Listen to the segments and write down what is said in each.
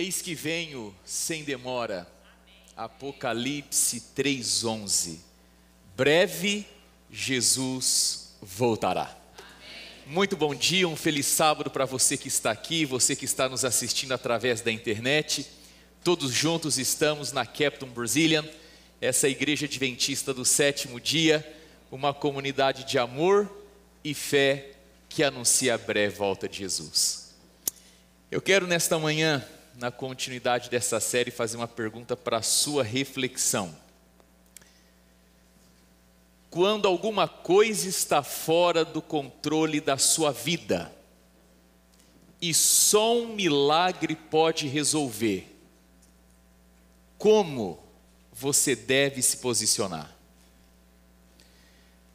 Eis que venho sem demora. Apocalipse 3:11. Breve Jesus voltará. Muito bom dia, um feliz sábado para você que está aqui, você que está nos assistindo através da internet. Todos juntos estamos na Captain Brazilian, essa igreja adventista do sétimo dia, uma comunidade de amor e fé que anuncia a breve volta de Jesus. Eu quero nesta manhã, na continuidade dessa série, fazer uma pergunta para a sua reflexão. Quando alguma coisa está fora do controle da sua vida, e só um milagre pode resolver, como você deve se posicionar?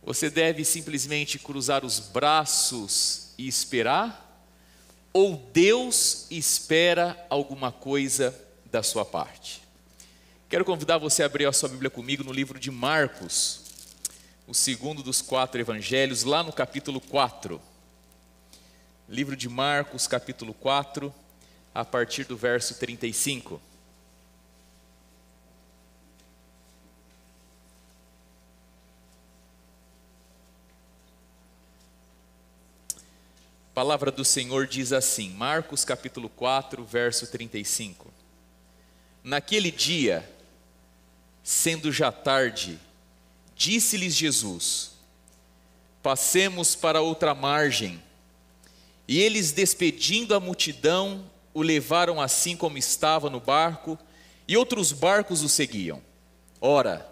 Você deve simplesmente cruzar os braços e esperar? Ou Deus espera alguma coisa da sua parte? Quero convidar você a abrir a sua Bíblia comigo no livro de Marcos, o segundo dos 4 evangelhos, lá no capítulo 4. Livro de Marcos, capítulo 4, a partir do verso 35. A palavra do Senhor diz assim, Marcos capítulo 4, verso 35. Naquele dia, sendo já tarde, disse-lhes Jesus: passemos para outra margem. E eles, despedindo a multidão, o levaram assim como estava no barco, e outros barcos o seguiam. Ora,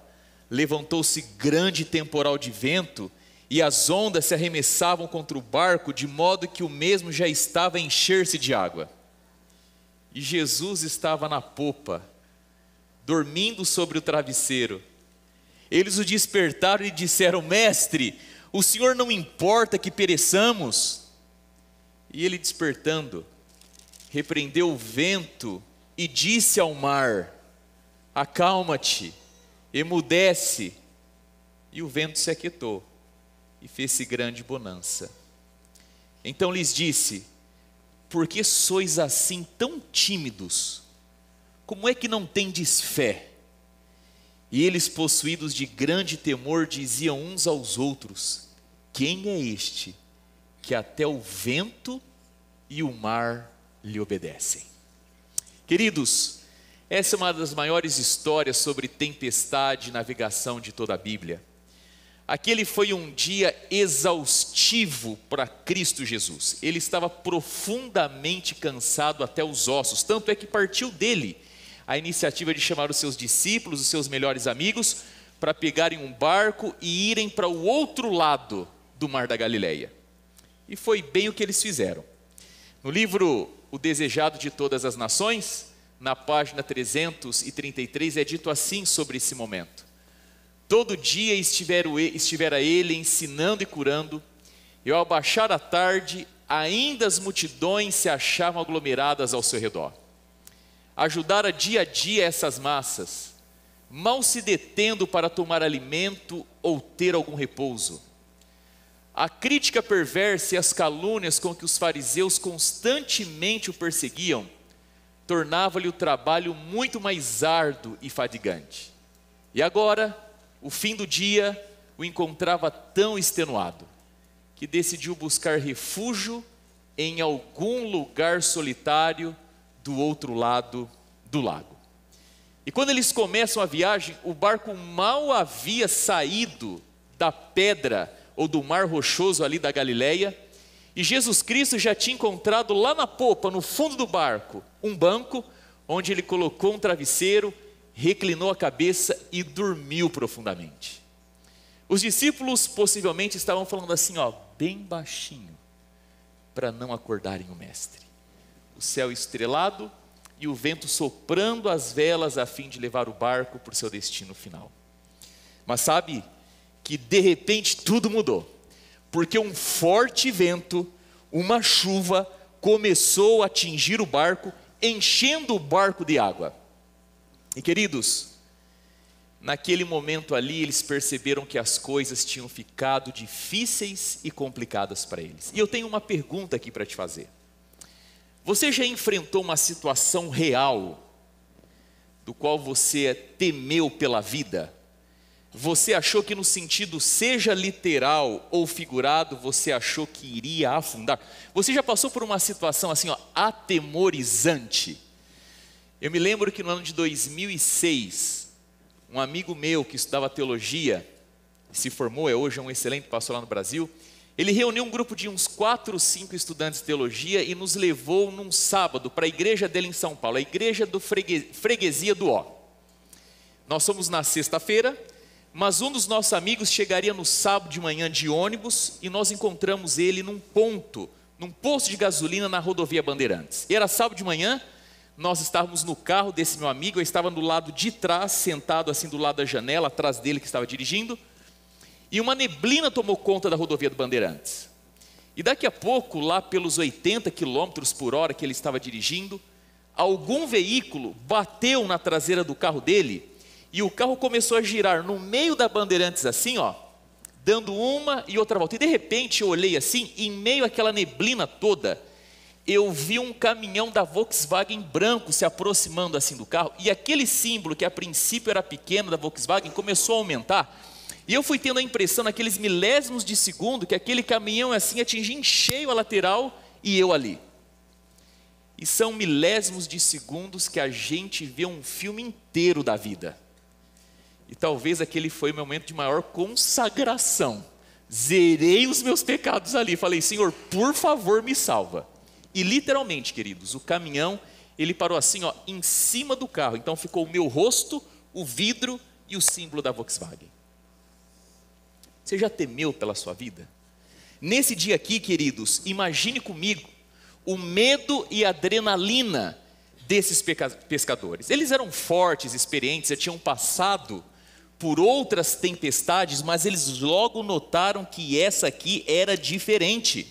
levantou-se grande temporal de vento, e as ondas se arremessavam contra o barco, de modo que o mesmo já estava a encher-se de água. E Jesus estava na popa, dormindo sobre o travesseiro. Eles o despertaram e disseram: Mestre, o Senhor não importa que pereçamos? E ele, despertando, repreendeu o vento e disse ao mar: acalma-te, emudece. E o vento se aquietou e fez-se grande bonança. Então lhes disse: por que sois assim tão tímidos? Como é que não tendes fé? E eles, possuídos de grande temor, diziam uns aos outros: quem é este que até o vento e o mar lhe obedecem? Queridos, essa é uma das maiores histórias sobre tempestade e navegação de toda a Bíblia. Aquele foi um dia exaustivo para Cristo Jesus. Ele estava profundamente cansado até os ossos, tanto é que partiu dele a iniciativa de chamar os seus discípulos, os seus melhores amigos, para pegarem um barco e irem para o outro lado do Mar da Galileia. E foi bem o que eles fizeram. No livro O Desejado de Todas as Nações, na página 333, é dito assim sobre esse momento: todo dia estivera ele ensinando e curando, e ao baixar a tarde, ainda as multidões se achavam aglomeradas ao seu redor. Ajudara dia a dia essas massas, mal se detendo para tomar alimento ou ter algum repouso. A crítica perversa e as calúnias com que os fariseus constantemente o perseguiam, tornava-lhe o trabalho muito mais árduo e fadigante. E agora, o fim do dia o encontrava tão extenuado, que decidiu buscar refúgio em algum lugar solitário do outro lado do lago. E quando eles começam a viagem, o barco mal havia saído da pedra ou do mar rochoso ali da Galileia, e Jesus Cristo já tinha encontrado lá na popa, no fundo do barco, um banco, onde ele colocou um travesseiro, reclinou a cabeça e dormiu profundamente. Os discípulos possivelmente estavam falando assim, bem baixinho, para não acordarem o mestre. O céu estrelado e o vento soprando as velas a fim de levar o barco para o seu destino final. Mas sabe que de repente tudo mudou, porque um forte vento, uma chuva, começou a atingir o barco, enchendo o barco de água. E queridos, naquele momento ali eles perceberam que as coisas tinham ficado difíceis e complicadas para eles. E eu tenho uma pergunta aqui para te fazer. Você já enfrentou uma situação real, do qual você temeu pela vida? Você achou que no sentido seja literal ou figurado, você achou que iria afundar? Você já passou por uma situação assim, atemorizante? Eu me lembro que no ano de 2006, um amigo meu que estudava teologia, se formou, hoje é um excelente pastor lá no Brasil, ele reuniu um grupo de uns 4 ou 5 estudantes de teologia e nos levou num sábado para a igreja dele em São Paulo, a igreja do Freguesia do Ó. Nós fomos na sexta-feira, mas um dos nossos amigos chegaria no sábado de manhã de ônibus e nós encontramos ele num posto de gasolina na rodovia Bandeirantes. Era sábado de manhã, nós estávamos no carro desse meu amigo, eu estava no lado de trás, sentado assim do lado da janela, atrás dele que estava dirigindo, e uma neblina tomou conta da rodovia do Bandeirantes. E daqui a pouco, lá pelos 80 km por hora que ele estava dirigindo, algum veículo bateu na traseira do carro dele, e o carro começou a girar no meio da Bandeirantes assim, dando uma e outra volta. E de repente eu olhei assim, em meio àquela neblina toda, eu vi um caminhão da Volkswagen branco se aproximando assim do carro, e aquele símbolo que a princípio era pequeno da Volkswagen começou a aumentar, e eu fui tendo a impressão naqueles milésimos de segundo que aquele caminhão assim atingia em cheio a lateral e eu ali. E são milésimos de segundos que a gente vê um filme inteiro da vida. E talvez aquele foi o meu momento de maior consagração. Zerei os meus pecados ali. Falei, Senhor, por favor, me salva. E literalmente, queridos, o caminhão, ele parou assim, em cima do carro. Então ficou o meu rosto, o vidro e o símbolo da Volkswagen. Você já temeu pela sua vida? Nesse dia aqui, queridos, imagine comigo o medo e a adrenalina desses pescadores. Eles eram fortes, experientes, já tinham passado por outras tempestades, mas eles logo notaram que essa aqui era diferente.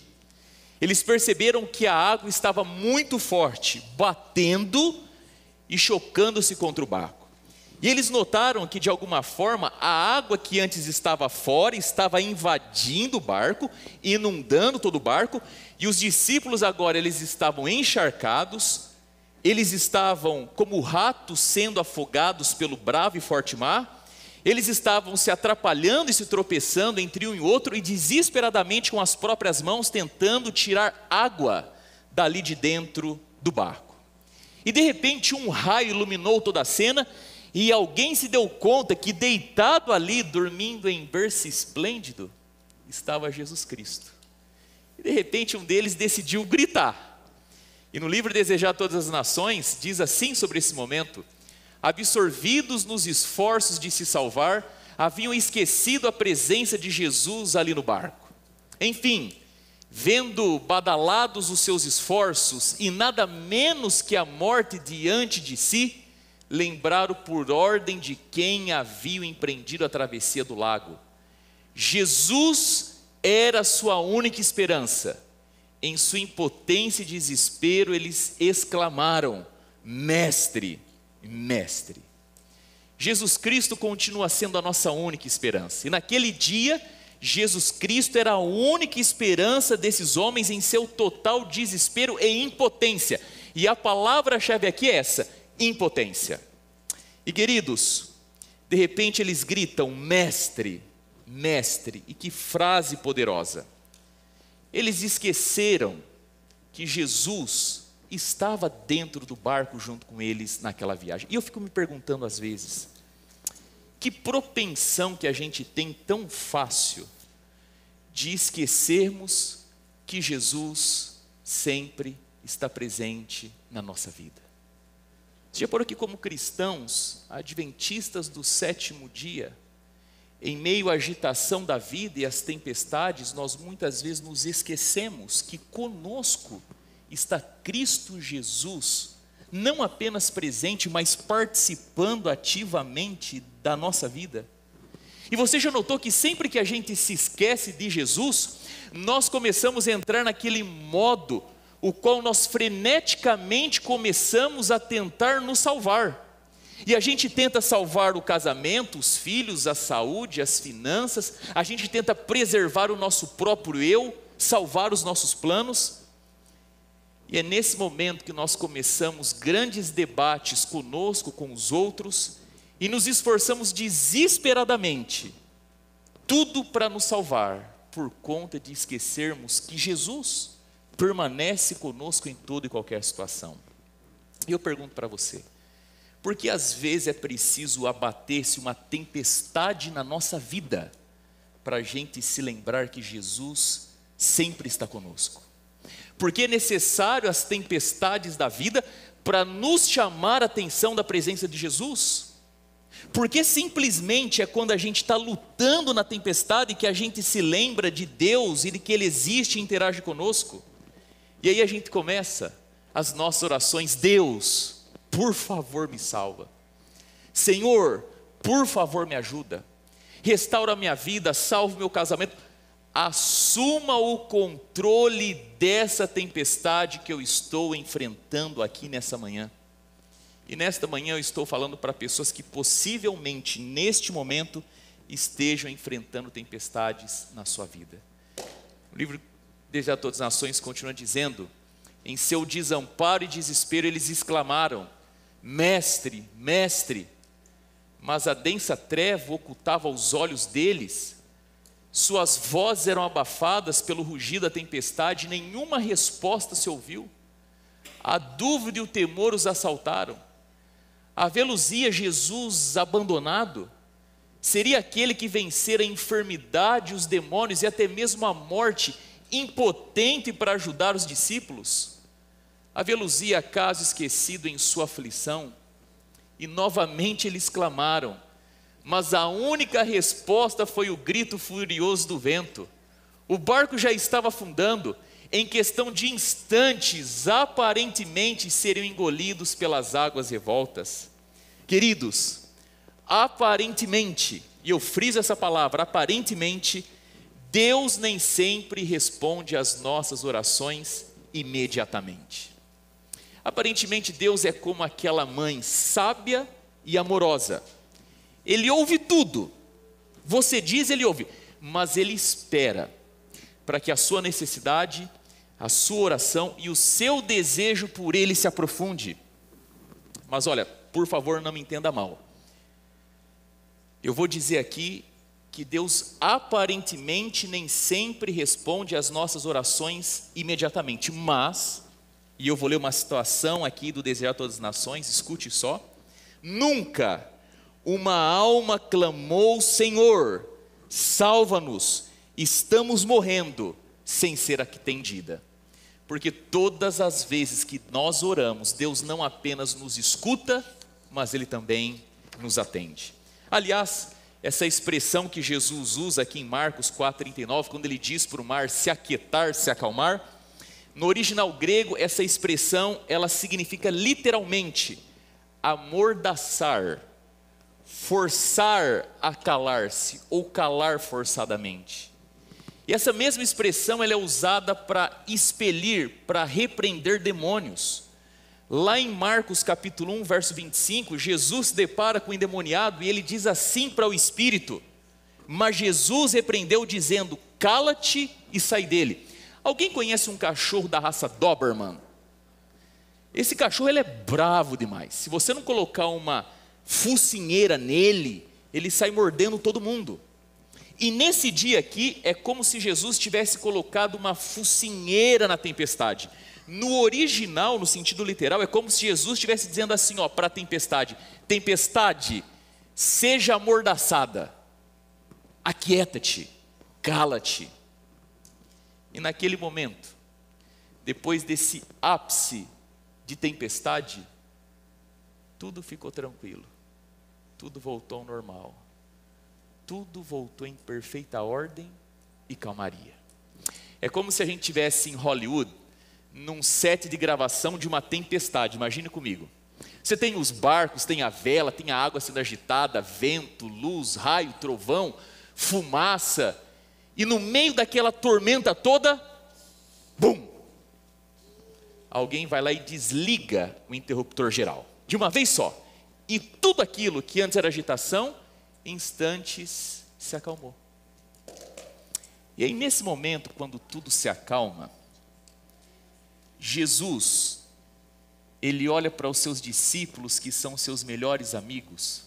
Eles perceberam que a água estava muito forte, batendo e chocando-se contra o barco. E eles notaram que de alguma forma a água que antes estava fora estava invadindo o barco, inundando todo o barco, e os discípulos agora eles estavam encharcados, eles estavam como ratos sendo afogados pelo bravo e forte mar. Eles estavam se atrapalhando e se tropeçando entre um e outro e desesperadamente com as próprias mãos tentando tirar água dali de dentro do barco. E de repente um raio iluminou toda a cena e alguém se deu conta que deitado ali, dormindo em berço esplêndido, estava Jesus Cristo. E de repente um deles decidiu gritar. E no livro Desejar Todas as Nações diz assim sobre esse momento: absorvidos nos esforços de se salvar, haviam esquecido a presença de Jesus ali no barco. Enfim, vendo badalados os seus esforços e nada menos que a morte diante de si, lembraram por ordem de quem haviam empreendido a travessia do lago. Jesus era sua única esperança. Em sua impotência e desespero, eles exclamaram: Mestre! Mestre. Jesus Cristo continua sendo a nossa única esperança. E naquele dia, Jesus Cristo era a única esperança desses homens em seu total desespero e impotência. E a palavra-chave aqui é essa: impotência. E queridos, de repente eles gritam: Mestre, Mestre. E que frase poderosa. Eles esqueceram que Jesus estava dentro do barco junto com eles naquela viagem. E eu fico me perguntando às vezes, que propensão que a gente tem tão fácil de esquecermos que Jesus sempre está presente na nossa vida. Você já parou que como cristãos, adventistas do sétimo dia, em meio à agitação da vida e às tempestades, nós muitas vezes nos esquecemos que conosco está Cristo Jesus, não apenas presente, mas participando ativamente da nossa vida. E você já notou que sempre que a gente se esquece de Jesus, nós começamos a entrar naquele modo, o qual nós freneticamente começamos a tentar nos salvar. E a gente tenta salvar o casamento, os filhos, a saúde, as finanças, a gente tenta preservar o nosso próprio eu, salvar os nossos planos. E é nesse momento que nós começamos grandes debates conosco, com os outros, e nos esforçamos desesperadamente, tudo para nos salvar, por conta de esquecermos que Jesus permanece conosco em toda e qualquer situação. E eu pergunto para você, por que às vezes é preciso abater-se uma tempestade na nossa vida, para a gente se lembrar que Jesus sempre está conosco? Porque é necessário as tempestades da vida para nos chamar a atenção da presença de Jesus? Porque simplesmente é quando a gente está lutando na tempestade que a gente se lembra de Deus e de que Ele existe e interage conosco? E aí a gente começa as nossas orações: Deus, por favor me salva. Senhor, por favor me ajuda. Restaura a minha vida, salve meu casamento. Assuma o controle dessa tempestade que eu estou enfrentando aqui nessa manhã. E nesta manhã eu estou falando para pessoas que possivelmente neste momento estejam enfrentando tempestades na sua vida. O livro Desejar Todas as Nações continua dizendo: em seu desamparo e desespero eles exclamaram: Mestre, Mestre. Mas a densa treva ocultava os olhos deles, suas vozes eram abafadas pelo rugido da tempestade, nenhuma resposta se ouviu. A dúvida e o temor os assaltaram. A vê-los-ia Jesus abandonado? Seria aquele que vencera a enfermidade, os demônios e até mesmo a morte, impotente para ajudar os discípulos? A vê-los-ia acaso esquecido em sua aflição? E novamente eles clamaram, mas a única resposta foi o grito furioso do vento. O barco já estava afundando, em questão de instantes, aparentemente seriam engolidos pelas águas revoltas. Queridos, aparentemente, e eu friso essa palavra, aparentemente, Deus nem sempre responde às nossas orações imediatamente. Aparentemente Deus é como aquela mãe sábia e amorosa. Ele ouve tudo, você diz, Ele ouve, mas Ele espera para que a sua necessidade, a sua oração e o seu desejo por Ele se aprofunde. Mas olha, por favor, não me entenda mal. Eu vou dizer aqui que Deus aparentemente nem sempre responde às nossas orações imediatamente, mas, e eu vou ler uma situação aqui do Desejar Todas as Nações, escute só: nunca uma alma clamou: Senhor, salva-nos, estamos morrendo, sem ser atendida. Porque todas as vezes que nós oramos, Deus não apenas nos escuta, mas Ele também nos atende. Aliás, essa expressão que Jesus usa aqui em Marcos 4,39, quando Ele diz para o mar se aquietar, se acalmar, no original grego, essa expressão, ela significa literalmente amordaçar, forçar a calar-se, ou calar forçadamente. E essa mesma expressão ela é usada para expelir, para repreender demônios. Lá em Marcos capítulo 1, verso 25, Jesus se depara com o endemoniado e ele diz assim para o espírito, mas Jesus repreendeu dizendo: cala-te e sai dele. Alguém conhece um cachorro da raça Doberman? Esse cachorro ele é bravo demais. Se você não colocar uma focinheira nele, ele sai mordendo todo mundo. E nesse dia aqui, é como se Jesus tivesse colocado uma focinheira na tempestade. No original, no sentido literal, é como se Jesus estivesse dizendo assim, ó, para a tempestade: tempestade, seja amordaçada, aquieta-te, cala-te. E naquele momento, depois desse ápice de tempestade, tudo ficou tranquilo, tudo voltou ao normal. Tudo voltou em perfeita ordem e calmaria. É como se a gente estivesse em Hollywood, num set de gravação de uma tempestade. Imagine comigo. Você tem os barcos, tem a vela, tem a água sendo agitada, vento, luz, raio, trovão, fumaça. E no meio daquela tormenta toda, bum! Alguém vai lá e desliga o interruptor geral, de uma vez só. E tudo aquilo que antes era agitação, em instantes se acalmou. E aí nesse momento, quando tudo se acalma, Jesus, ele olha para os seus discípulos, que são seus melhores amigos,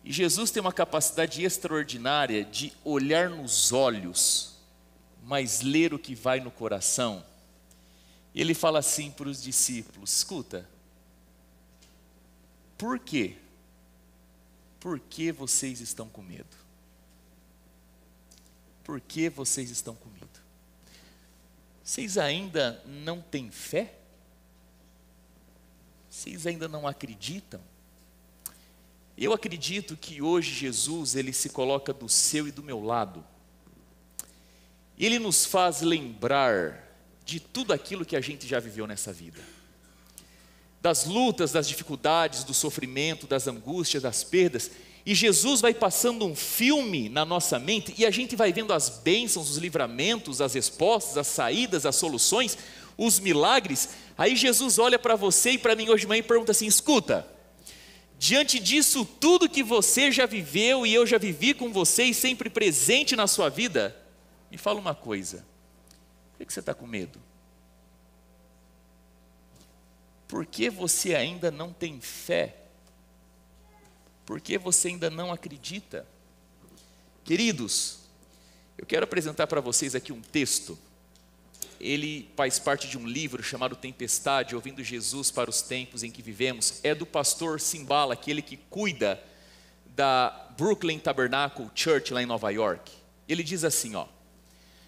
e Jesus tem uma capacidade extraordinária de olhar nos olhos, mas ler o que vai no coração. E ele fala assim para os discípulos: escuta, por quê? Por que vocês estão com medo? Por que vocês estão com medo? Vocês ainda não têm fé? Vocês ainda não acreditam? Eu acredito que hoje Jesus, ele se coloca do seu e do meu lado. Ele nos faz lembrar de tudo aquilo que a gente já viveu nessa vida. Das lutas, das dificuldades, do sofrimento, das angústias, das perdas. E Jesus vai passando um filme na nossa mente e a gente vai vendo as bênçãos, os livramentos, as respostas, as saídas, as soluções, os milagres. Aí Jesus olha para você e para mim hoje de manhã e pergunta assim: escuta, diante disso tudo que você já viveu e eu já vivi com você e sempre presente na sua vida, me fala uma coisa, por que você está com medo? Por que você ainda não tem fé? Por que você ainda não acredita? Queridos, eu quero apresentar para vocês aqui um texto. Ele faz parte de um livro chamado Tempestade, Ouvindo Jesus para os Tempos em que Vivemos. É do pastor Cymbala, aquele que cuida da Brooklyn Tabernacle Church lá em Nova York. Ele diz assim,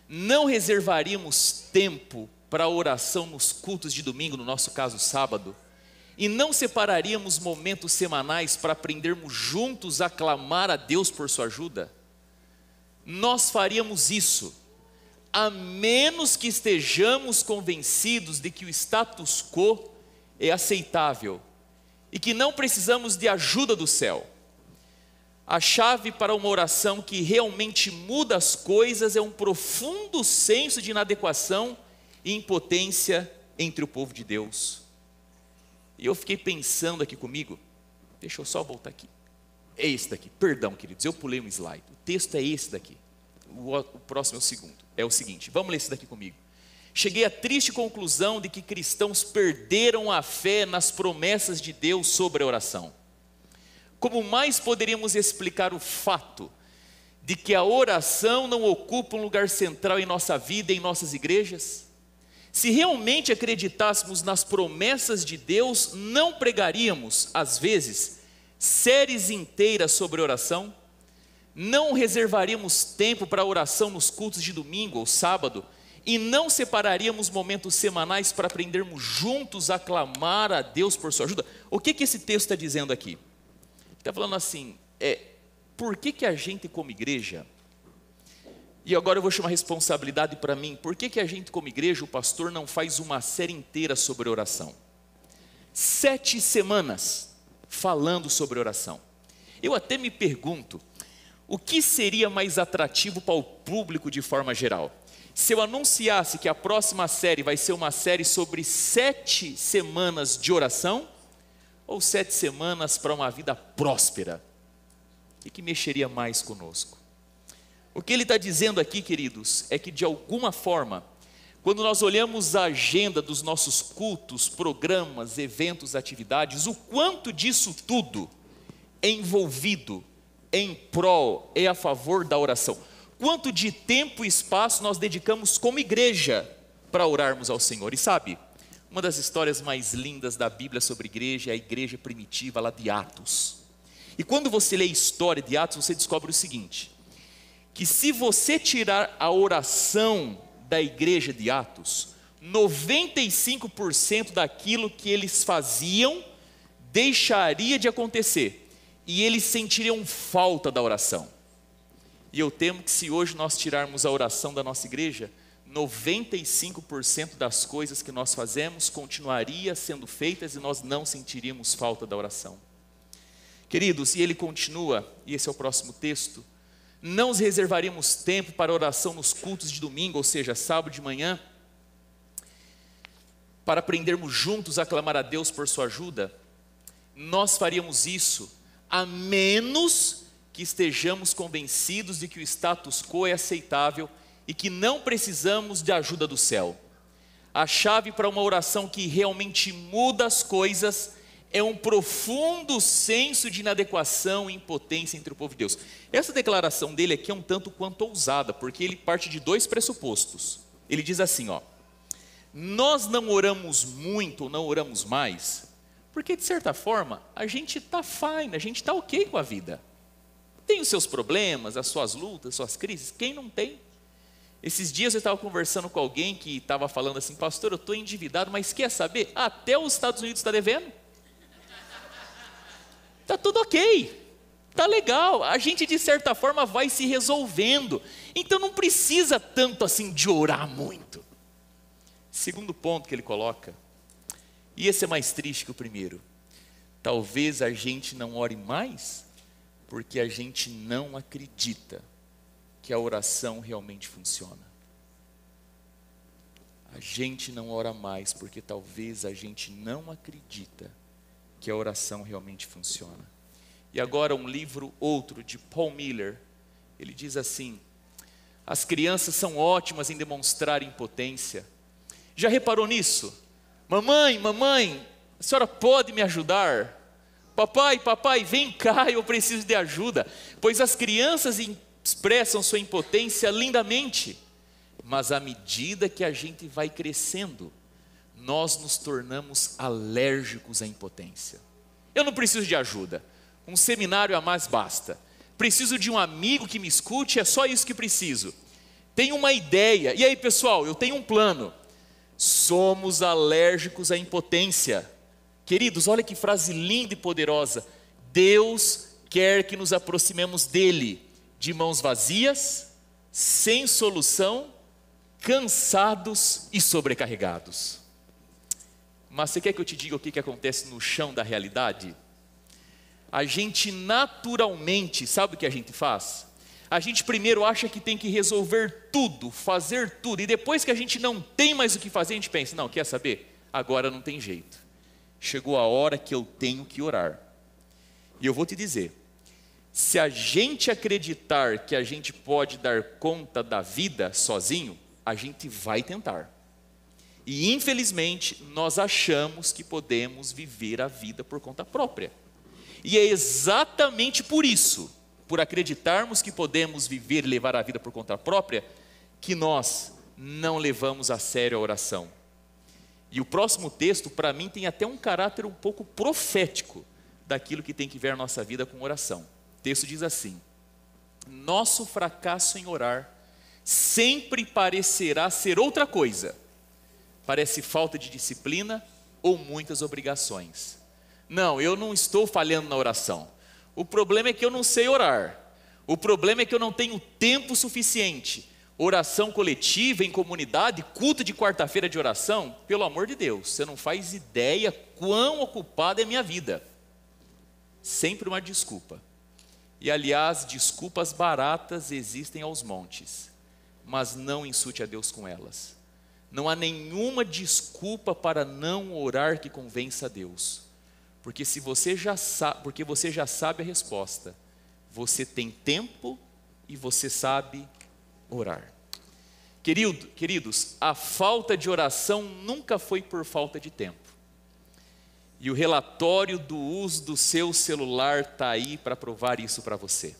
não reservaríamos tempo para a oração nos cultos de domingo, no nosso caso sábado, e não separaríamos momentos semanais para aprendermos juntos a clamar a Deus por sua ajuda? Nós faríamos isso, a menos que estejamos convencidos de que o status quo é aceitável e que não precisamos de ajuda do céu. A chave para uma oração que realmente muda as coisas é um profundo senso de inadequação e impotência entre o povo de Deus. E eu fiquei pensando aqui comigo, deixa eu só voltar aqui. É esse daqui, perdão queridos, eu pulei um slide. O texto é esse daqui, o próximo é o segundo. É o seguinte, vamos ler esse daqui comigo. Cheguei à triste conclusão de que cristãos perderam a fé nas promessas de Deus sobre a oração. Como mais poderíamos explicar o fato de que a oração não ocupa um lugar central em nossa vida e em nossas igrejas? Se realmente acreditássemos nas promessas de Deus, não pregaríamos, às vezes, séries inteiras sobre oração? Não reservaríamos tempo para oração nos cultos de domingo ou sábado? E não separaríamos momentos semanais para aprendermos juntos a clamar a Deus por sua ajuda? O que esse texto está dizendo aqui? Está falando assim, por que a gente como igreja, e agora eu vou chamar responsabilidade para mim, por que a gente como igreja, o pastor não faz uma série inteira sobre oração? 7 semanas falando sobre oração. Eu até me pergunto, o que seria mais atrativo para o público de forma geral? Se eu anunciasse que a próxima série vai ser uma série sobre 7 semanas de oração, ou 7 semanas para uma vida próspera? O que mexeria mais conosco? O que ele está dizendo aqui, queridos, é que de alguma forma, quando nós olhamos a agenda dos nossos cultos, programas, eventos, atividades, o quanto disso tudo é envolvido em prol, é a favor da oração. Quanto de tempo e espaço nós dedicamos como igreja para orarmos ao Senhor? E sabe, uma das histórias mais lindas da Bíblia sobre igreja é a igreja primitiva lá de Atos. E quando você lê a história de Atos, você descobre o seguinte, que se você tirar a oração da igreja de Atos, 95% daquilo que eles faziam deixaria de acontecer. E eles sentiriam falta da oração. E eu temo que se hoje nós tirarmos a oração da nossa igreja, 95% das coisas que nós fazemos continuaria sendo feitas e nós não sentiríamos falta da oração. Queridos, e ele continua, e esse é o próximo texto, não nos reservaríamos tempo para oração nos cultos de domingo, ou seja, sábado de manhã, para aprendermos juntos a clamar a Deus por sua ajuda? Nós faríamos isso a menos que estejamos convencidos de que o status quo é aceitável e que não precisamos de ajuda do céu. A chave para uma oração que realmente muda as coisas é um profundo senso de inadequação e impotência entre o povo de Deus. Essa declaração dele aqui é um tanto quanto ousada, porque ele parte de dois pressupostos. Ele diz assim, ó: nós não oramos muito ou não oramos mais, porque de certa forma a gente está fine, a gente está ok com a vida. Tem os seus problemas, as suas lutas, as suas crises, quem não tem? Esses dias eu estava conversando com alguém que estava falando assim: pastor, eu estou endividado, mas quer saber? Até os Estados Unidos está devendo. Está tudo ok, está legal, a gente de certa forma vai se resolvendo, então não precisa tanto assim de orar muito. Segundo ponto que ele coloca, e esse é mais triste que o primeiro: talvez a gente não ore mais, porque a gente não acredita que a oração realmente funciona. A gente não ora mais, porque talvez a gente não acredita que a oração realmente funciona. E agora um livro outro de Paul Miller, ele diz assim: as crianças são ótimas em demonstrar impotência. Já reparou nisso? Mamãe, mamãe, a senhora pode me ajudar? Papai, papai, vem cá, eu preciso de ajuda. Pois as crianças expressam sua impotência lindamente, mas à medida que a gente vai crescendo, nós nos tornamos alérgicos à impotência. Eu não preciso de ajuda, um seminário a mais basta. Preciso de um amigo que me escute, é só isso que preciso. Tenho uma ideia, e aí pessoal, eu tenho um plano. Somos alérgicos à impotência. Queridos, olha que frase linda e poderosa. Deus quer que nos aproximemos dele, de mãos vazias, sem solução, cansados e sobrecarregados. Mas você quer que eu te diga o que acontece no chão da realidade? A gente naturalmente, sabe o que a gente faz? A gente primeiro acha que tem que resolver tudo, fazer tudo, e depois que a gente não tem mais o que fazer, a gente pensa: não, quer saber? Agora não tem jeito. Chegou a hora que eu tenho que orar. E eu vou te dizer, se a gente acreditar que a gente pode dar conta da vida sozinho, a gente vai tentar. E infelizmente, nós achamos que podemos viver a vida por conta própria. E é exatamente por isso, por acreditarmos que podemos viver e levar a vida por conta própria, que nós não levamos a sério a oração. E o próximo texto, para mim, tem até um caráter um pouco profético daquilo que tem que ver a nossa vida com oração. O texto diz assim: nosso fracasso em orar sempre parecerá ser outra coisa. Parece falta de disciplina ou muitas obrigações. Não, eu não estou falhando na oração. O problema é que eu não sei orar. O problema é que eu não tenho tempo suficiente. Oração coletiva, em comunidade, culto de quarta-feira de oração, pelo amor de Deus, você não faz ideia quão ocupada é a minha vida. Sempre uma desculpa. E aliás, desculpas baratas existem aos montes, mas não insulte a Deus com elas. Não há nenhuma desculpa para não orar que convença a Deus. Porque você já sabe a resposta. Você tem tempo e você sabe orar. Queridos, a falta de oração nunca foi por falta de tempo. E o relatório do uso do seu celular está aí para provar isso para você.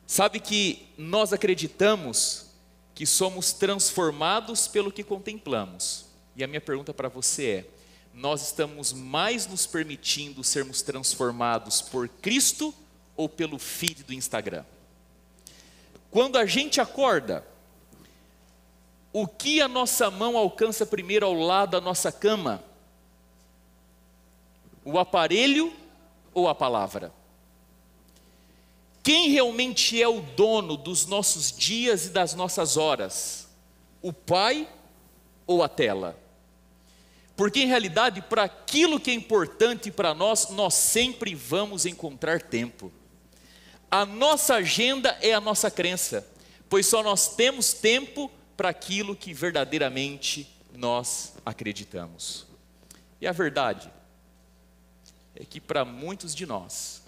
Sabe que nós acreditamos que somos transformados pelo que contemplamos. E a minha pergunta para você é: nós estamos mais nos permitindo sermos transformados por Cristo ou pelo feed do Instagram? Quando a gente acorda, o que a nossa mão alcança primeiro ao lado da nossa cama? O aparelho ou a palavra? Quem realmente é o dono dos nossos dias e das nossas horas? O Pai ou a tela? Porque em realidade, para aquilo que é importante para nós, nós sempre vamos encontrar tempo. A nossa agenda é a nossa crença, pois só nós temos tempo para aquilo que verdadeiramente nós acreditamos. E a verdade é que para muitos de nós,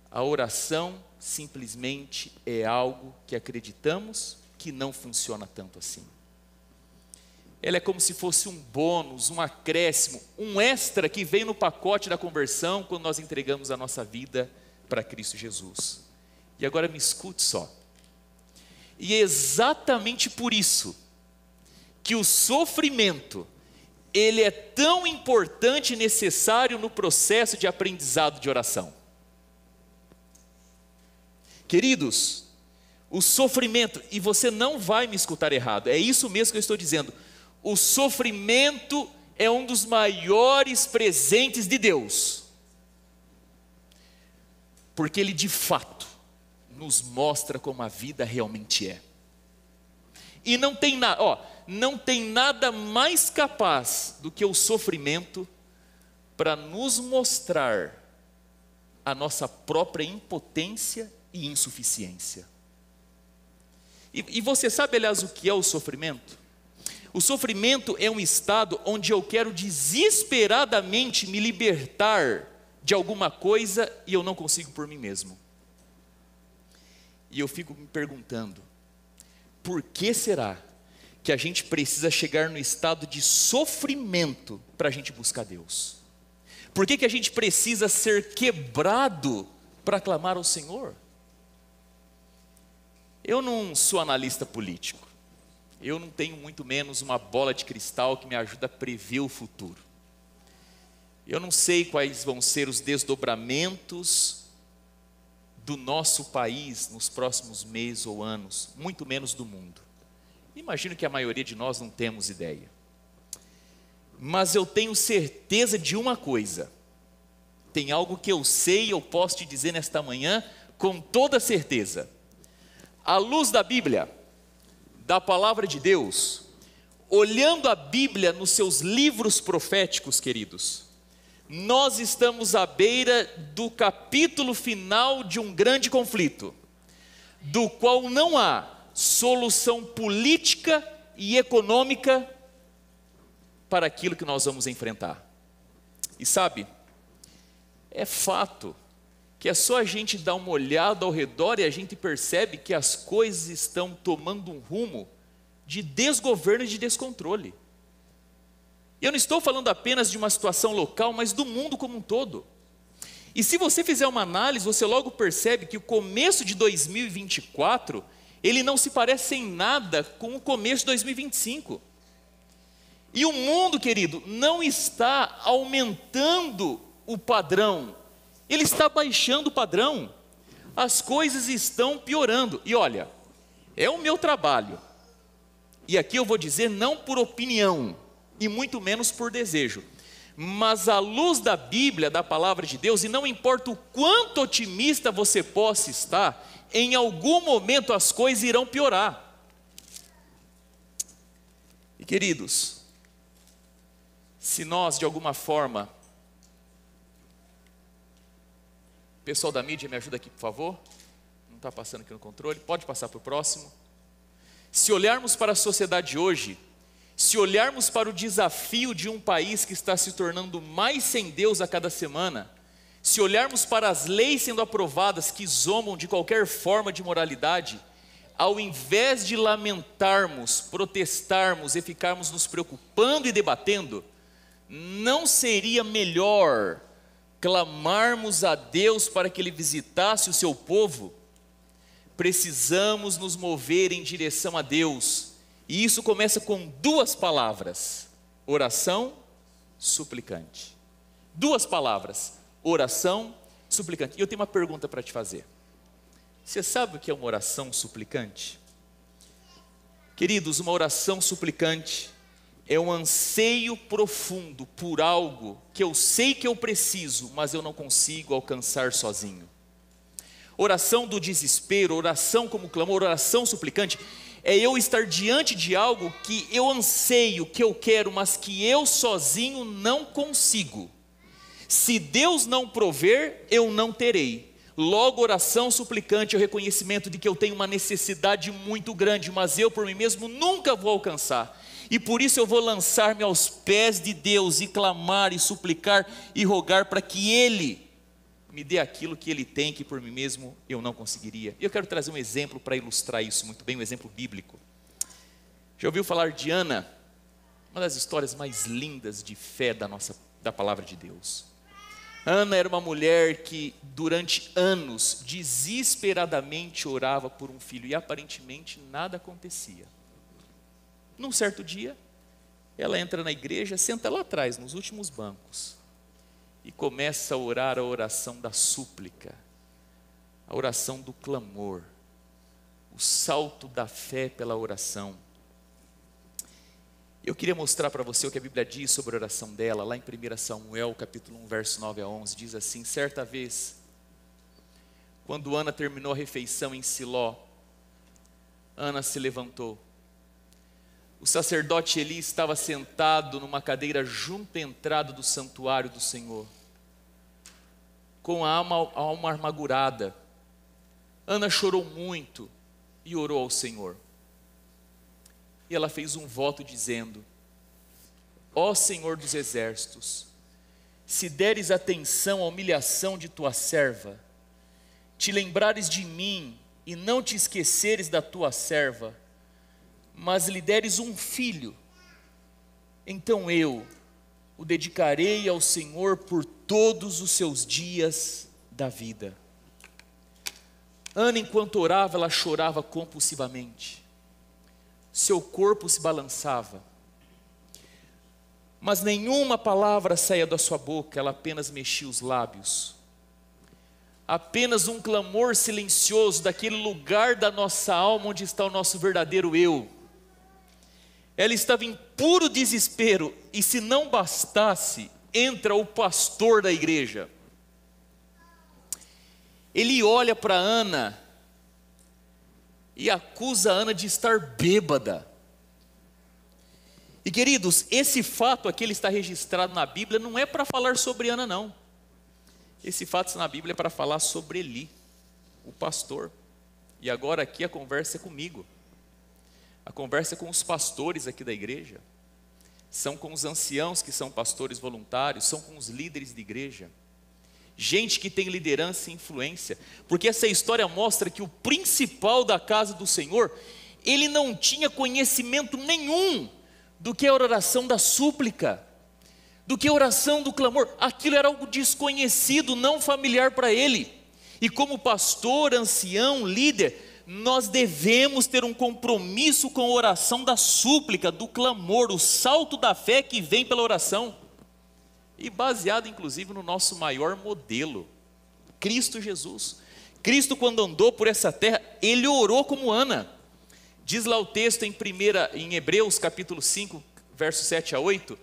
a oração simplesmente é algo que acreditamos que não funciona tanto assim. ela é como se fosse um bônus, um acréscimo, um extra que vem no pacote da conversão quando nós entregamos a nossa vida para Cristo Jesus. E agora me escute só. E é exatamente por isso que o sofrimento, ele é tão importante e necessário no processo de aprendizado de oração. Queridos, o sofrimento, e você não vai me escutar errado, é isso mesmo que eu estou dizendo. O sofrimento é um dos maiores presentes de Deus, porque ele de fato nos mostra como a vida realmente é. E não tem nada mais capaz do que o sofrimento para nos mostrar a nossa própria impotência e insuficiência. E você sabe, aliás, o que é o sofrimento? O sofrimento é um estado onde eu quero desesperadamente me libertar de alguma coisa e eu não consigo por mim mesmo. E eu fico me perguntando, por que será que a gente precisa chegar no estado de sofrimento para a gente buscar Deus? Por que a gente precisa ser quebrado para clamar ao Senhor? Eu não sou analista político. Eu não tenho muito menos uma bola de cristal que me ajuda a prever o futuro. Eu não sei quais vão ser os desdobramentos do nosso país nos próximos meses ou anos, muito menos do mundo. Imagino que a maioria de nós não temos ideia. Mas eu tenho certeza de uma coisa. Tem algo que eu sei e eu posso te dizer nesta manhã com toda certeza. À luz da Bíblia, da palavra de Deus, olhando a Bíblia nos seus livros proféticos, queridos, nós estamos à beira do capítulo final de um grande conflito, do qual não há solução política e econômica para aquilo que nós vamos enfrentar. E sabe, é fato que é só a gente dar uma olhada ao redor e a gente percebe que as coisas estão tomando um rumo de desgoverno e de descontrole. Eu não estou falando apenas de uma situação local, mas do mundo como um todo. E se você fizer uma análise, você logo percebe que o começo de 2024, ele não se parece em nada com o começo de 2025. E o mundo, querido, não está aumentando o padrão, ele está baixando o padrão. As coisas estão piorando. E olha, é o meu trabalho. E aqui eu vou dizer não por opinião, e muito menos por desejo. Mas à luz da Bíblia, da palavra de Deus, e não importa o quanto otimista você possa estar, em algum momento as coisas irão piorar. E queridos, se nós de alguma forma... Pessoal da mídia, me ajuda aqui, por favor. Não está passando aqui no controle. Pode passar para o próximo. Se olharmos para a sociedade hoje, se olharmos para o desafio de um país que está se tornando mais sem Deus a cada semana, se olharmos para as leis sendo aprovadas que zombam de qualquer forma de moralidade, ao invés de lamentarmos, protestarmos e ficarmos nos preocupando e debatendo, não seria melhor clamarmos a Deus para que Ele visitasse o seu povo? Precisamos nos mover em direção a Deus, e isso começa com duas palavras: oração, suplicante. Duas palavras: oração, suplicante. E eu tenho uma pergunta para te fazer. Você sabe o que é uma oração suplicante? Queridos, uma oração suplicante é um anseio profundo por algo que eu sei que eu preciso, mas eu não consigo alcançar sozinho. Oração do desespero, oração como clamor, oração suplicante, é eu estar diante de algo que eu anseio, que eu quero, mas que eu sozinho não consigo. Se Deus não prover, eu não terei. Logo, oração suplicante é o reconhecimento de que eu tenho uma necessidade muito grande, mas eu por mim mesmo nunca vou alcançar. E por isso eu vou lançar-me aos pés de Deus e clamar e suplicar e rogar para que Ele me dê aquilo que Ele tem, que por mim mesmo eu não conseguiria. E eu quero trazer um exemplo para ilustrar isso muito bem, um exemplo bíblico. Já ouviu falar de Ana? Uma das histórias mais lindas de fé da palavra de Deus. Ana era uma mulher que durante anos desesperadamente orava por um filho e aparentemente nada acontecia. Num certo dia, ela entra na igreja, senta lá atrás, nos últimos bancos, e começa a orar a oração da súplica, a oração do clamor, o salto da fé pela oração. Eu queria mostrar para você o que a Bíblia diz sobre a oração dela, lá em 1 Samuel, capítulo 1, verso 9 a 11, diz assim: certa vez, quando Ana terminou a refeição em Siló, Ana se levantou. O sacerdote Eli estava sentado numa cadeira junto à entrada do santuário do Senhor, com a alma amargurada. Ana chorou muito e orou ao Senhor. E ela fez um voto dizendo: ó Senhor dos exércitos, se deres atenção à humilhação de tua serva, te lembrares de mim e não te esqueceres da tua serva, mas lhe deres um filho, então eu o dedicarei ao Senhor por todos os seus dias da vida. Ana, enquanto orava, ela chorava compulsivamente. Seu corpo se balançava, mas nenhuma palavra saía da sua boca, ela apenas mexia os lábios. Apenas um clamor silencioso daquele lugar da nossa alma onde está o nosso verdadeiro eu. Ela estava em puro desespero, e se não bastasse, entra o pastor da igreja. Ele olha para Ana e acusa a Ana de estar bêbada. E queridos, esse fato aqui ele está registrado na Bíblia, não é para falar sobre Ana não. Esse fato está na Bíblia para falar sobre Eli, o pastor. E agora aqui a conversa é comigo. A conversa é com os pastores aqui da igreja. São com os anciãos que são pastores voluntários, são com os líderes de igreja. Gente que tem liderança e influência, porque essa história mostra que o principal da casa do Senhor, ele não tinha conhecimento nenhum do que é a oração da súplica, do que a oração do clamor. Aquilo era algo desconhecido, não familiar para ele. E como pastor, ancião, líder, nós devemos ter um compromisso com a oração da súplica, do clamor, o salto da fé que vem pela oração. E baseado inclusive no nosso maior modelo, Cristo Jesus. Cristo, quando andou por essa terra, ele orou como Ana. Diz lá o texto em Hebreus capítulo 5, verso 7 a 8,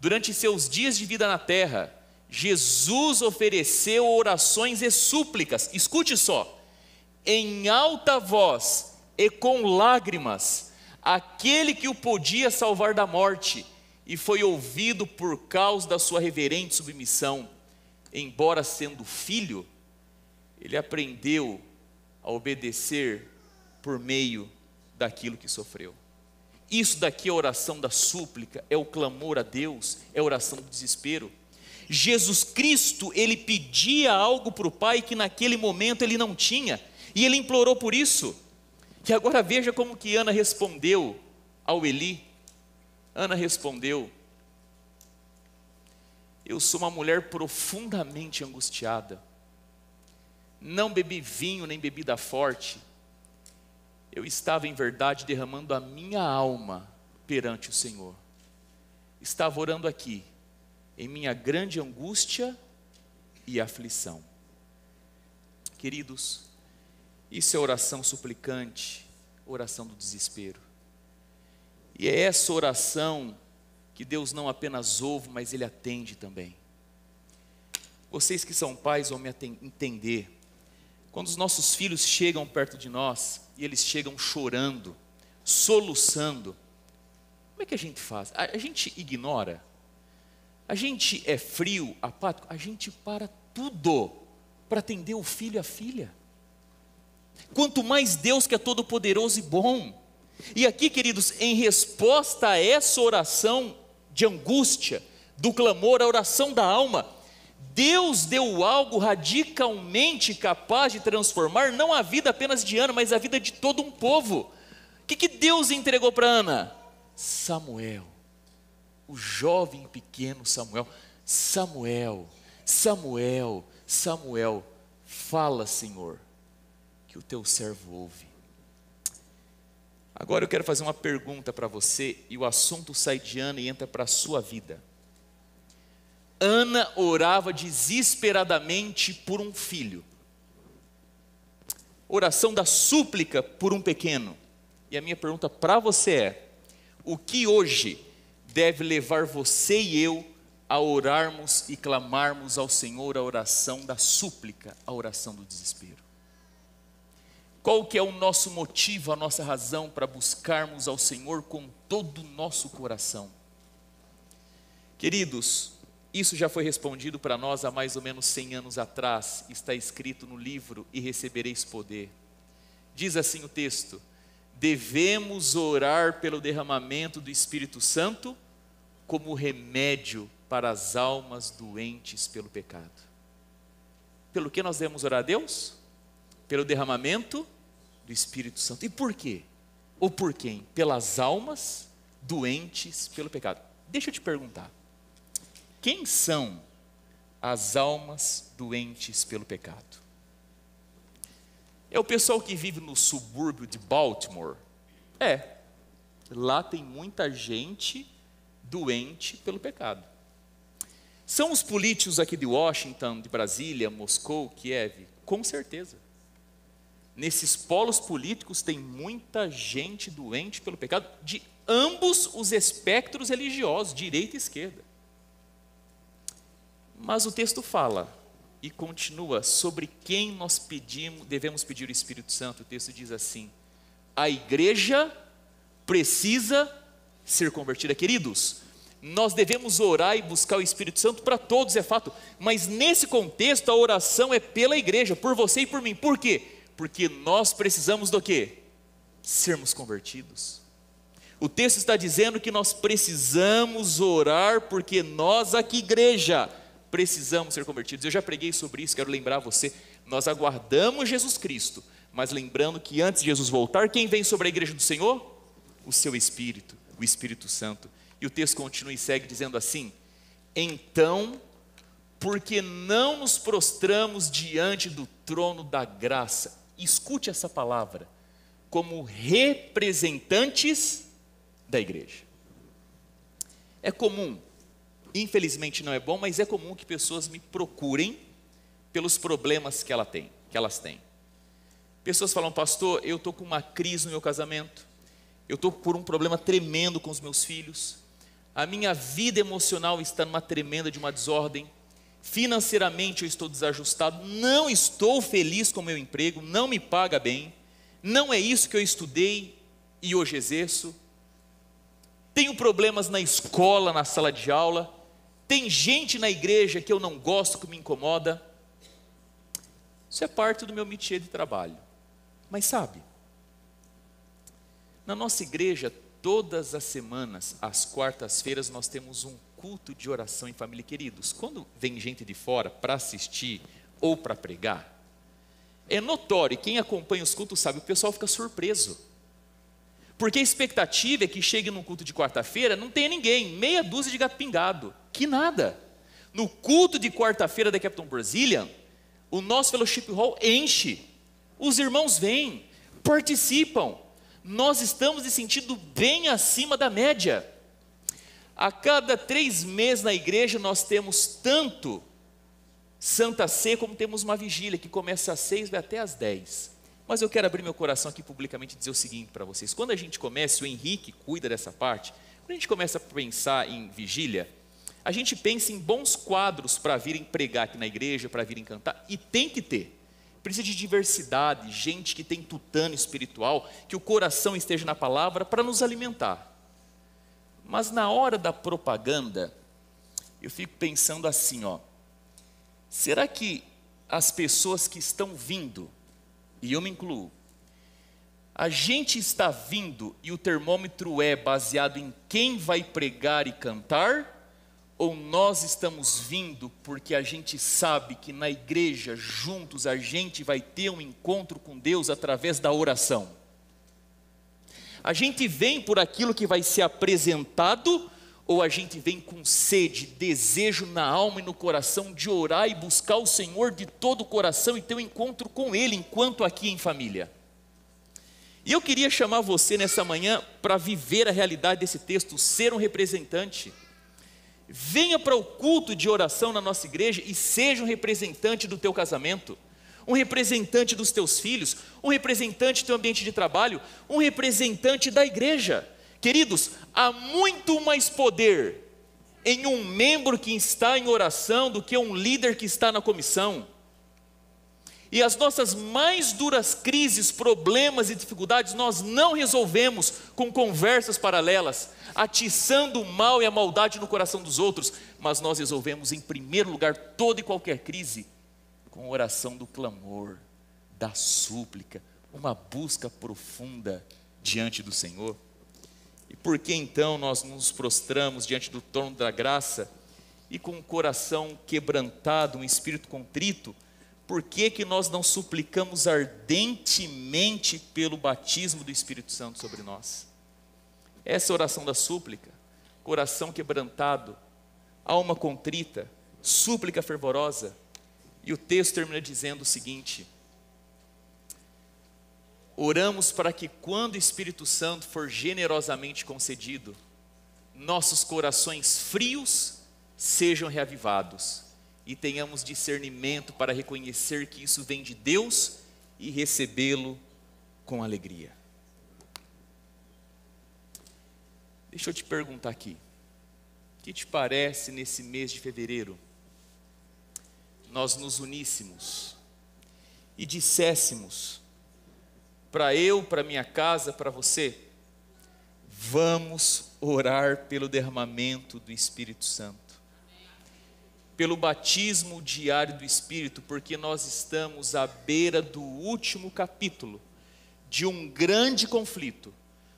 durante seus dias de vida na terra, Jesus ofereceu orações e súplicas, escute só, em alta voz e com lágrimas, àquele que o podia salvar da morte, e foi ouvido por causa da sua reverente submissão. Embora sendo filho, ele aprendeu a obedecer por meio daquilo que sofreu. Isso daqui é a oração da súplica, é o clamor a Deus, é a oração do desespero. Jesus Cristo, ele pedia algo para o Pai que naquele momento ele não tinha, e ele implorou por isso. E agora veja como que Ana respondeu ao Eli. Ana respondeu: eu sou uma mulher profundamente angustiada, não bebi vinho nem bebida forte, eu estava em verdade derramando a minha alma perante o Senhor, estava orando aqui, em minha grande angústia e aflição. Queridos, isso é oração suplicante, oração do desespero. E é essa oração que Deus não apenas ouve, mas Ele atende também. Vocês que são pais vão me entender. Quando os nossos filhos chegam perto de nós, e eles chegam chorando, soluçando, como é que a gente faz? A gente ignora? A gente é frio, apático? A gente para tudo para atender o filho e a filha. Quanto mais Deus, que é todo poderoso e bom. E aqui, queridos, em resposta a essa oração de angústia, do clamor, a oração da alma, Deus deu algo radicalmente capaz de transformar não a vida apenas de Ana, mas a vida de todo um povo. O que Deus entregou para Ana? Samuel. o jovem pequeno Samuel. Samuel, Samuel, Samuel, fala, Senhor, que o teu servo ouve. Agora eu quero fazer uma pergunta para você, e o assunto sai de Ana e entra para a sua vida. Ana orava desesperadamente por um filho. Oração da súplica por um pequeno. E a minha pergunta para você é: o que hoje deve levar você e eu a orarmos e clamarmos ao Senhor a oração da súplica, a oração do desespero? Qual que é o nosso motivo, a nossa razão para buscarmos ao Senhor com todo o nosso coração? Queridos, isso já foi respondido para nós há mais ou menos 100 anos atrás, está escrito no livro E Recebereis Poder. Diz assim o texto: devemos orar pelo derramamento do Espírito Santo como remédio para as almas doentes pelo pecado. Pelo que nós devemos orar a Deus? Pelo derramamento do Espírito Santo. E por quê? Ou por quem? Pelas almas doentes pelo pecado. Deixa eu te perguntar, quem são as almas doentes pelo pecado? É o pessoal que vive no subúrbio de Baltimore? Lá tem muita gente doente pelo pecado. São os políticos aqui de Washington, de Brasília, Moscou, Kiev? Com certeza. Nesses polos políticos tem muita gente doente pelo pecado, de ambos os espectros religiosos, direita e esquerda. Mas o texto fala e continua sobre quem nós devemos pedir o Espírito Santo. O texto diz assim: a igreja precisa ser convertida. Queridos, nós devemos orar e buscar o Espírito Santo para todos, é fato, mas nesse contexto a oração é pela igreja, por você e por mim. Por quê? Porque nós precisamos do quê? Sermos convertidos. O texto está dizendo que nós precisamos orar, porque nós aqui, igreja, precisamos ser convertidos. Eu já preguei sobre isso, quero lembrar você. Nós aguardamos Jesus Cristo, mas lembrando que antes de Jesus voltar, quem vem sobre a igreja do Senhor? O seu Espírito, o Espírito Santo. E o texto continua e segue dizendo assim: então, porque não nos prostramos diante do trono da graça, escute essa palavra, como representantes da igreja. É comum, infelizmente não é bom, mas é comum que pessoas me procurem pelos problemas que elas têm. Pessoas falam: pastor, eu estou com uma crise no meu casamento, eu estou por um problema tremendo com os meus filhos, a minha vida emocional está numa tremenda de uma desordem, financeiramente eu estou desajustado, não estou feliz com o meu emprego, não me paga bem, não é isso que eu estudei e hoje exerço, tenho problemas na escola, na sala de aula, tem gente na igreja que eu não gosto, que me incomoda. Isso é parte do meu métier de trabalho. Mas sabe, na nossa igreja, todas as semanas, às quartas-feiras, nós temos um culto de oração em família. Queridos, quando vem gente de fora para assistir ou para pregar, é notório, quem acompanha os cultos sabe, o pessoal fica surpreso, porque a expectativa é que chegue num culto de quarta-feira, não tenha ninguém, meia dúzia de gato pingado, que nada. No culto de quarta-feira da Capitão Brazilian, o nosso Fellowship Hall enche, os irmãos vêm, participam, nós estamos em sentido bem acima da média. A cada 3 meses na igreja nós temos tanto Santa Sé como temos uma vigília que começa às 6 e vai até às 10. Mas eu quero abrir meu coração aqui publicamente e dizer o seguinte para vocês: quando a gente começa, o Henrique cuida dessa parte, quando a gente começa a pensar em vigília, a gente pensa em bons quadros para virem pregar aqui na igreja, para virem cantar, e tem que ter. Precisa de diversidade, gente que tem tutano espiritual, que o coração esteja na palavra para nos alimentar. Mas na hora da propaganda, eu fico pensando assim, será que as pessoas que estão vindo, e eu me incluo, a gente está vindo e o termômetro é baseado em quem vai pregar e cantar? Ou nós estamos vindo porque a gente sabe que na igreja, juntos, a gente vai ter um encontro com Deus através da oração? A gente vem por aquilo que vai ser apresentado, ou a gente vem com sede, desejo na alma e no coração de orar e buscar o Senhor de todo o coração e ter um encontro com Ele enquanto aqui em família. E eu queria chamar você nessa manhã para viver a realidade desse texto, ser um representante. Venha para o culto de oração na nossa igreja e seja um representante do teu casamento, um representante dos teus filhos, um representante do teu ambiente de trabalho, um representante da igreja. Queridos, há muito mais poder em um membro que está em oração do que um líder que está na comissão. E as nossas mais duras crises, problemas e dificuldades nós não resolvemos com conversas paralelas, atiçando o mal e a maldade no coração dos outros, mas nós resolvemos em primeiro lugar toda e qualquer crise com a oração do clamor, da súplica, uma busca profunda diante do Senhor. E por que então nós nos prostramos diante do trono da graça e com o coração quebrantado, um espírito contrito, por que nós não suplicamos ardentemente pelo batismo do Espírito Santo sobre nós? Essa oração da súplica, coração quebrantado, alma contrita, súplica fervorosa. E o texto termina dizendo o seguinte: oramos para que quando o Espírito Santo for generosamente concedido, nossos corações frios sejam reavivados e tenhamos discernimento para reconhecer que isso vem de Deus e recebê-lo com alegria. Deixa eu te perguntar aqui, o que te parece nesse mês de fevereiro nós nos uníssemos e disséssemos para eu, para minha casa, para você, vamos orar pelo derramamento do Espírito Santo, pelo batismo diário do Espírito, porque nós estamos à beira do último capítulo de um grande conflito,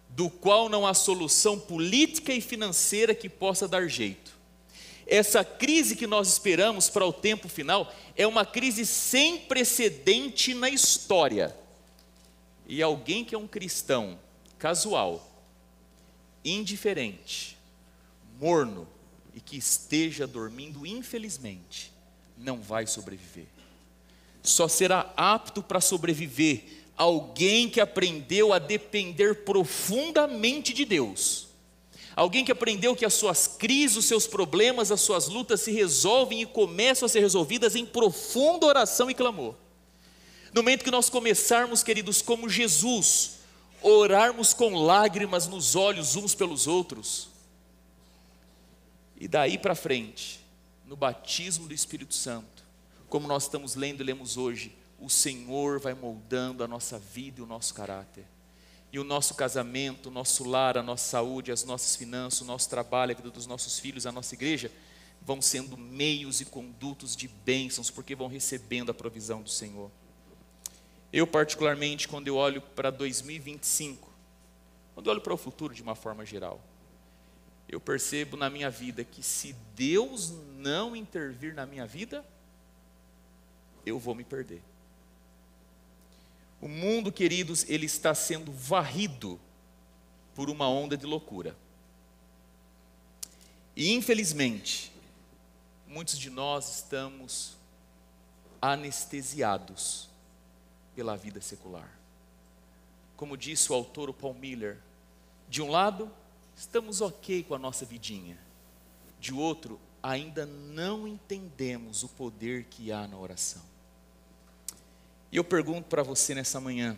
do qual não há solução política e financeira que possa dar jeito. Essa crise que nós esperamos para o tempo final é uma crise sem precedente na história. E alguém que é um cristão casual, indiferente, morno e que esteja dormindo, infelizmente, não vai sobreviver. Só será apto para sobreviver alguém que aprendeu a depender profundamente de Deus. Alguém que aprendeu que as suas crises, os seus problemas, as suas lutas se resolvem e começam a ser resolvidas em profunda oração e clamor. No momento que nós começarmos, queridos, como Jesus, orarmos com lágrimas nos olhos uns pelos outros, e daí para frente, no batismo do Espírito Santo, como nós estamos lendo e lemos hoje, o Senhor vai moldando a nossa vida e o nosso caráter. E o nosso casamento, o nosso lar, a nossa saúde, as nossas finanças, o nosso trabalho, a vida dos nossos filhos, a nossa igreja, vão sendo meios e condutos de bênçãos, porque vão recebendo a provisão do Senhor. Eu particularmente, quando eu olho para 2025, quando eu olho para o futuro de uma forma geral, eu percebo na minha vida que se Deus não intervir na minha vida, eu vou me perder. O mundo, queridos, ele está sendo varrido por uma onda de loucura. E infelizmente, muitos de nós estamos anestesiados pela vida secular. Como disse o autor, o Paul Miller, de um lado, estamos ok com a nossa vidinha. De outro, ainda não entendemos o poder que há na oração. E eu pergunto para você nessa manhã,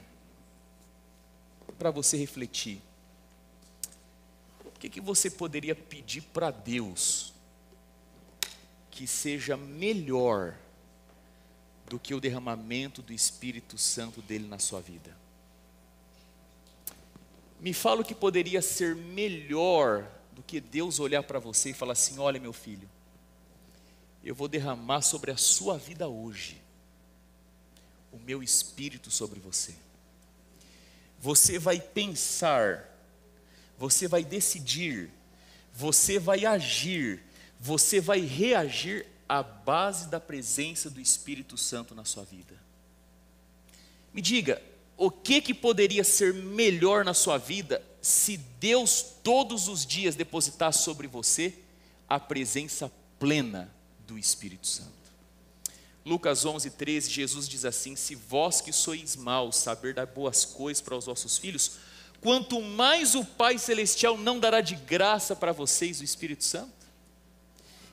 para você refletir, o que você poderia pedir para Deus que seja melhor do que o derramamento do Espírito Santo dele na sua vida? Me fala o que poderia ser melhor do que Deus olhar para você e falar assim: olha, meu filho, eu vou derramar sobre a sua vida hoje o meu Espírito sobre você. Você vai pensar, você vai decidir, você vai agir, você vai reagir à base da presença do Espírito Santo na sua vida. Me diga, o que poderia ser melhor na sua vida se Deus todos os dias depositasse sobre você a presença plena do Espírito Santo? Lucas 11:13, Jesus diz assim: se vós que sois maus saber dar boas coisas para os vossos filhos, quanto mais o Pai Celestial não dará de graça para vocês o Espírito Santo?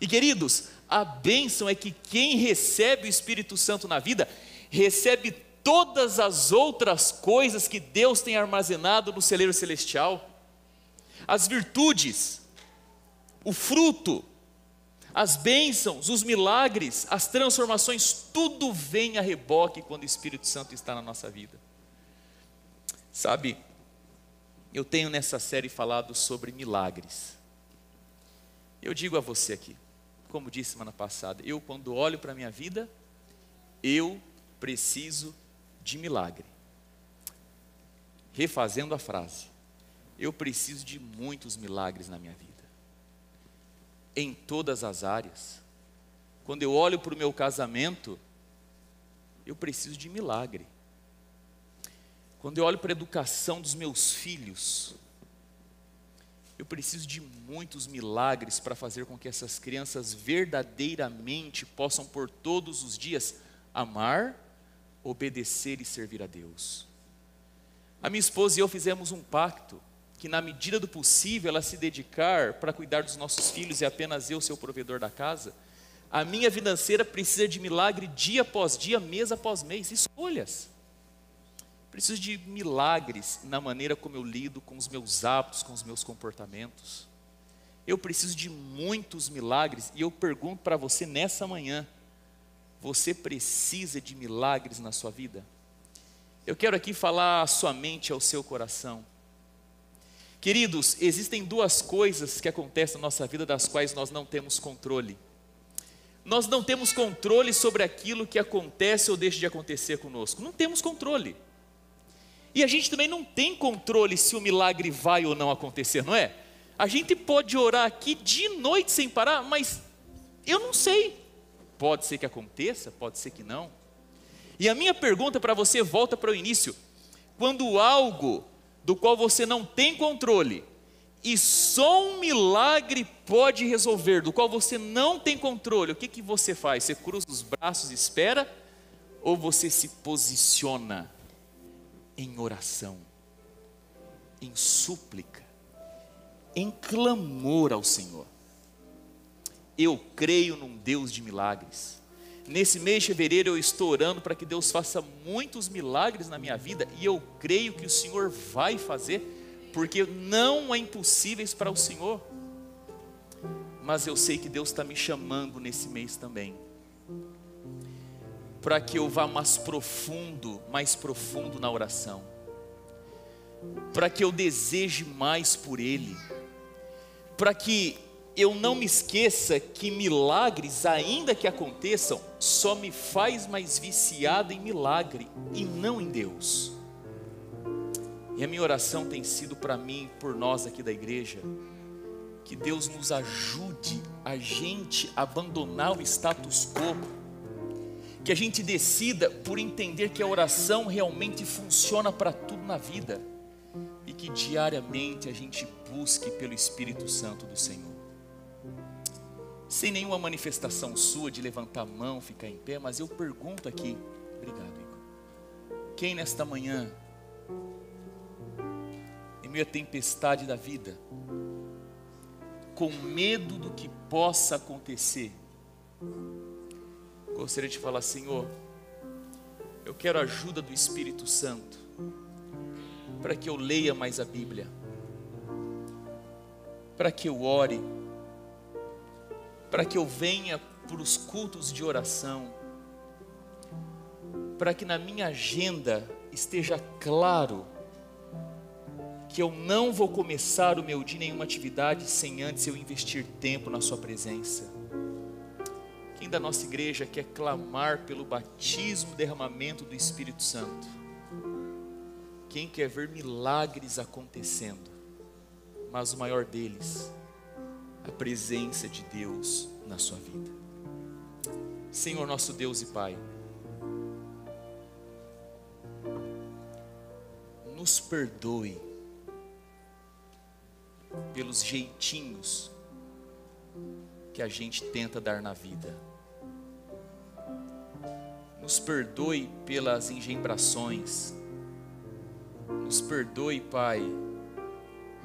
E queridos, a bênção é que quem recebe o Espírito Santo na vida, recebe todas as outras coisas que Deus tem armazenado no celeiro celestial. As virtudes, o fruto, as bênçãos, os milagres, as transformações, tudo vem a reboque quando o Espírito Santo está na nossa vida. Sabe, eu tenho nessa série falado sobre milagres. Eu digo a você aqui, como disse semana passada, eu quando olho para a minha vida, eu preciso de milagre. Refazendo a frase, eu preciso de muitos milagres na minha vida, em todas as áreas. Quando eu olho para o meu casamento, eu preciso de milagre. Quando eu olho para a educação dos meus filhos, eu preciso de muitos milagres para fazer com que essas crianças verdadeiramente possam por todos os dias amar, obedecer e servir a Deus. A minha esposa e eu fizemos um pacto, que na medida do possível ela se dedicar para cuidar dos nossos filhos e apenas eu ser o provedor da casa. A minha financeira precisa de milagre dia após dia, mês após mês, escolhas. Preciso de milagres na maneira como eu lido com os meus hábitos, com os meus comportamentos. Eu preciso de muitos milagres e eu pergunto para você nessa manhã, você precisa de milagres na sua vida? Eu quero aqui falar à sua mente, ao seu coração. Queridos, existem duas coisas que acontecem na nossa vida das quais nós não temos controle. Nós não temos controle sobre aquilo que acontece ou deixa de acontecer conosco. Não temos controle. E a gente também não tem controle se o milagre vai ou não acontecer, não é? A gente pode orar aqui de noite sem parar, mas eu não sei. Pode ser que aconteça, pode ser que não. E a minha pergunta para você volta para o início. Quando algo do qual você não tem controle, e só um milagre pode resolver, do qual você não tem controle, o que você faz? Você cruza os braços e espera? Ou você se posiciona em oração, em súplica, em clamor ao Senhor? Eu creio num Deus de milagres. Nesse mês de fevereiro eu estou orando para que Deus faça muitos milagres na minha vida, e eu creio que o Senhor vai fazer, porque não há impossíveis para o Senhor. Mas eu sei que Deus está me chamando nesse mês também, para que eu vá mais profundo na oração, para que eu deseje mais por Ele, para que eu não me esqueça que milagres, ainda que aconteçam, só me faz mais viciado em milagre e não em Deus. E a minha oração tem sido para mim, por nós aqui da igreja, que Deus nos ajude a gente abandonar o status quo, que a gente decida por entender que a oração realmente funciona para tudo na vida, e que diariamente a gente busque pelo Espírito Santo do Senhor. Sem nenhuma manifestação sua de levantar a mão, ficar em pé, mas eu pergunto aqui, obrigado Igor, quem nesta manhã, em meio à tempestade da vida, com medo do que possa acontecer, gostaria de falar: Senhor, eu quero a ajuda do Espírito Santo, para que eu leia mais a Bíblia, para que eu ore, para que eu venha para os cultos de oração, para que na minha agenda esteja claro que eu não vou começar o meu dia em nenhuma atividade sem antes eu investir tempo na sua presença. Quem da nossa igreja quer clamar pelo batismo e derramamento do Espírito Santo? Quem quer ver milagres acontecendo? Mas o maior deles, a presença de Deus na sua vida. Senhor nosso Deus e Pai, nos perdoe pelos jeitinhos que a gente tenta dar na vida. Nos perdoe pelas engembrações. Nos perdoe, Pai,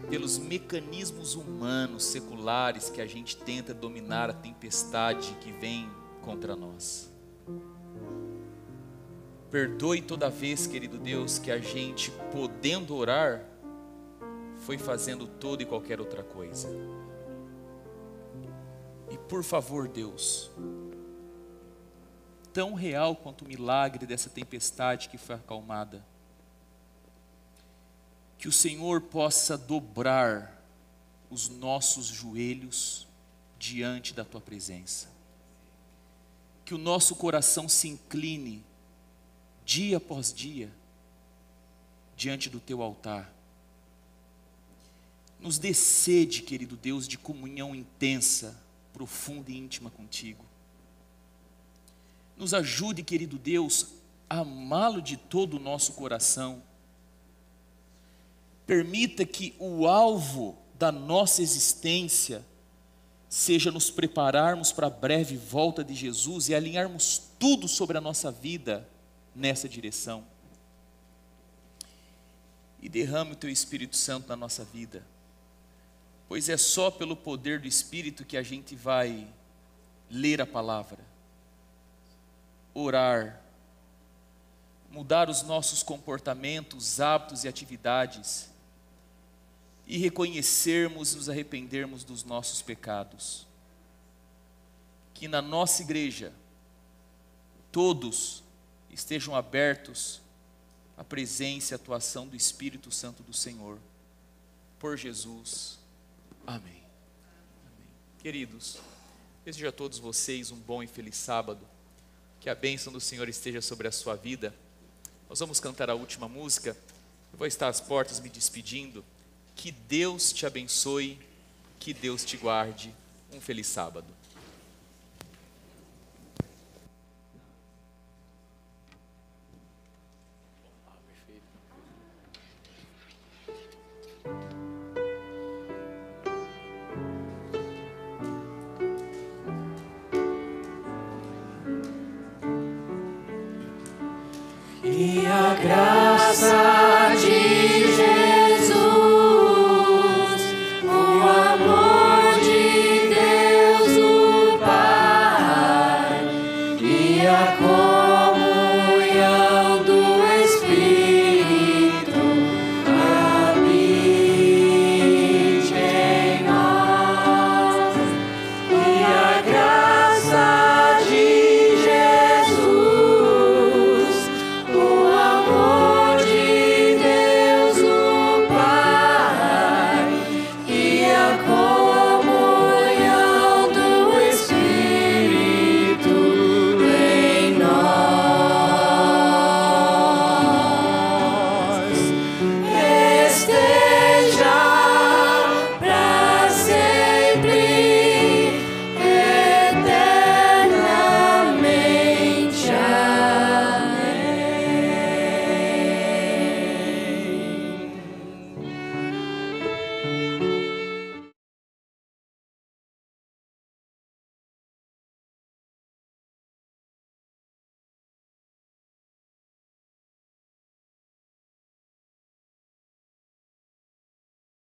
pelos mecanismos humanos, seculares, que a gente tenta dominar a tempestade que vem contra nós. Perdoe toda vez, querido Deus, que a gente, podendo orar, foi fazendo toda e qualquer outra coisa. E por favor, Deus, tão real quanto o milagre dessa tempestade que foi acalmada, que o Senhor possa dobrar os nossos joelhos diante da Tua presença. Que o nosso coração se incline, dia após dia, diante do Teu altar. Nos dê sede, querido Deus, de comunhão intensa, profunda e íntima contigo. Nos ajude, querido Deus, a amá-lo de todo o nosso coração. Permita que o alvo da nossa existência seja nos prepararmos para a breve volta de Jesus e alinharmos tudo sobre a nossa vida nessa direção. E derrame o Teu Espírito Santo na nossa vida, pois é só pelo poder do Espírito que a gente vai ler a palavra, orar, mudar os nossos comportamentos, hábitos e atividades, e reconhecermos e nos arrependermos dos nossos pecados. Que na nossa igreja todos estejam abertos à presença e atuação do Espírito Santo do Senhor. Por Jesus. Amém. Amém. Queridos, desejo a todos vocês um bom e feliz sábado. Que a bênção do Senhor esteja sobre a sua vida. Nós vamos cantar a última música. Eu vou estar às portas me despedindo. Que Deus te abençoe, que Deus te guarde. Um feliz sábado.